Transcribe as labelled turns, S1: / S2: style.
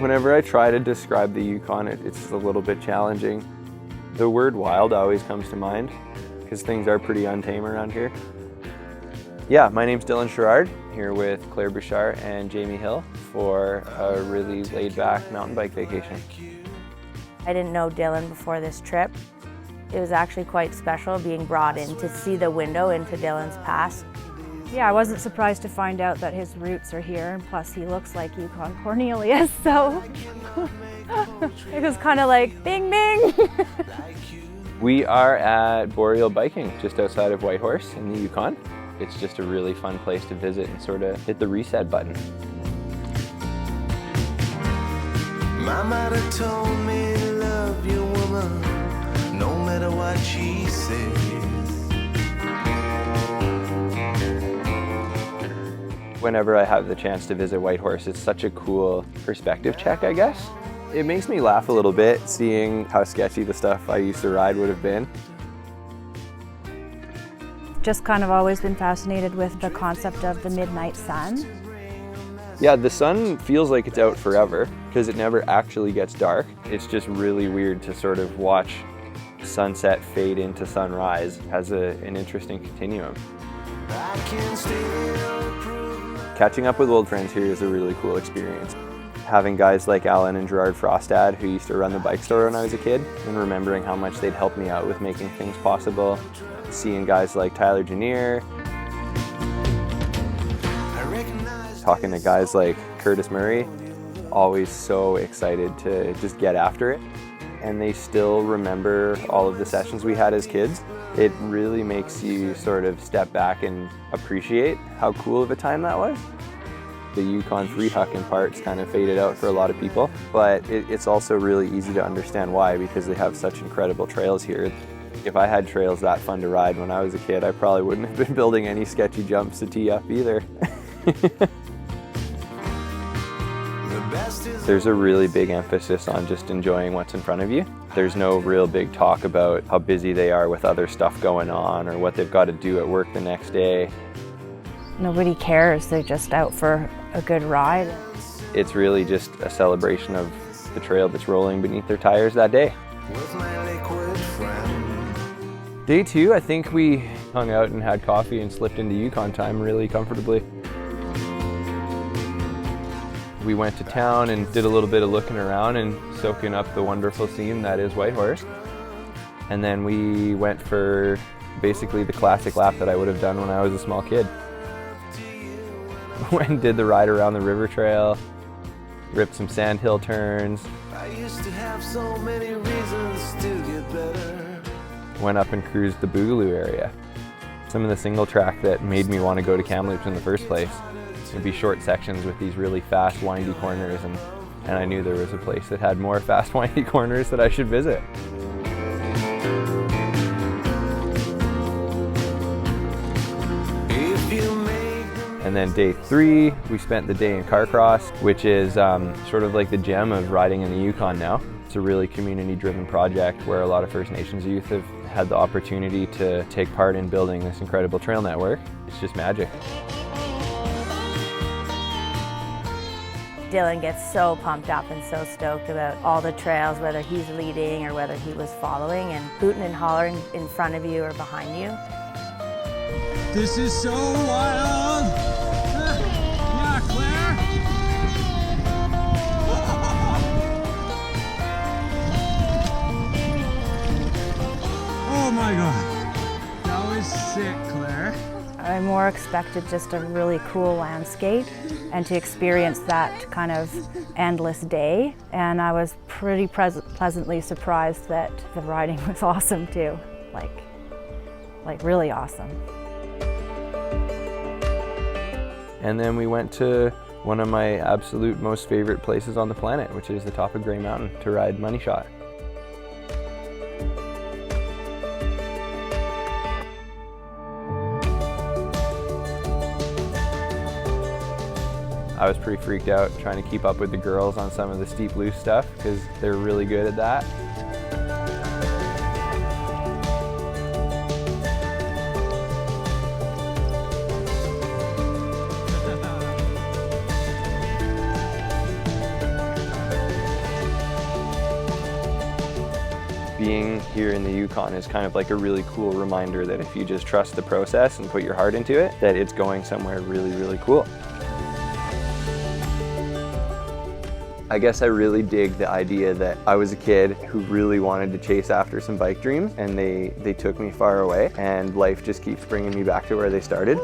S1: Whenever I try to describe the Yukon, it's a little bit challenging. The word wild always comes to mind because things are pretty untamed around here. Yeah, my name's Sherrard, here with Claire Buchar and Jaime Hill for a really laid-back mountain bike vacation.
S2: I didn't know Dylan before this trip. It was actually quite special being brought in to see the window into Dylan's past.
S3: Yeah, I wasn't surprised to find out that his roots are here, and plus he looks like Yukon Cornelius, so it was kind of like bing bing.
S1: We are at Boreal Biking, just outside of Whitehorse in the Yukon. It's just a really fun place to visit and sort of hit the reset button.
S4: My mother told me to love your woman, no matter what she says.
S1: Whenever I have the chance to visit Whitehorse, it's such a cool perspective check, I guess. It makes me laugh a little bit seeing how sketchy the stuff I used to ride would have been.
S3: Just kind of always been fascinated with the concept of the midnight sun.
S1: Yeah, the sun feels like it's out forever because it never actually gets dark. It's just really weird to sort of watch sunset fade into sunrise. It has an interesting continuum. Catching up with old friends here is a really cool experience. Having guys like Alan and Gerard Frostad, who used to run the bike store when I was a kid, and remembering how much they'd helped me out with making things possible. Seeing guys like Tyler Janier, talking to guys like Curtis Murray, always so excited to just get after it. And they still remember all of the sessions we had as kids. It really makes you sort of step back and appreciate how cool of a time that was. The Yukon free-huck in parts kind of faded out for a lot of people, but it's also really easy to understand why, because they have such incredible trails here. If I had trails that fun to ride when I was a kid, I probably wouldn't have been building any sketchy jumps to tee up either. There's a really big emphasis on just enjoying what's in front of you. There's no real big talk about how busy they are with other stuff going on or what they've got to do at work the next day.
S3: Nobody cares, they're just out for a good ride.
S1: It's really just a celebration of the trail that's rolling beneath their tires that day. Day two, I think we hung out and had coffee and slipped into Yukon time really comfortably. We went to town and did a little bit of looking around and soaking up the wonderful scene that is Whitehorse. And then we went for basically the classic lap that I would have done when I was a small kid. Went and did the ride around the river trail, ripped some sandhill turns.
S4: I used to have so many reasons to get better.
S1: Went up and cruised the Boogaloo area. Some of the single track that made me want to go to Kamloops in the first place. It'd be short sections with these really fast, windy corners, and I knew there was a place that had more fast, windy corners that I should visit. And then day three, we spent the day in Carcross, which is sort of like the gem of riding in the Yukon now. It's a really community-driven project where a lot of First Nations youth have had the opportunity to take part in building this incredible trail network. It's just magic.
S2: Dylan gets so pumped up and so stoked about all the trails, whether he's leading or whether he was following, and hooting and hollering in front of you or behind you.
S5: This is so wild! Yeah, Claire! Oh my god! That was sick, Claire.
S3: I more expected just a really cool landscape and to experience that kind of endless day. And I was pretty pleasantly surprised that the riding was awesome too, like really awesome.
S1: And then we went to one of my absolute most favorite places on the planet, which is the top of Grey Mountain, to ride Money Shot. I was pretty freaked out trying to keep up with the girls on some of the steep loose stuff because they're really good at that. being here in the Yukon is kind of like a really cool reminder that if you just trust the process and put your heart into it, that it's going somewhere really, really cool. I guess I really dig the idea that I was a kid who really wanted to chase after some bike dreams, and they took me far away, and life just keeps bringing me back to where they started.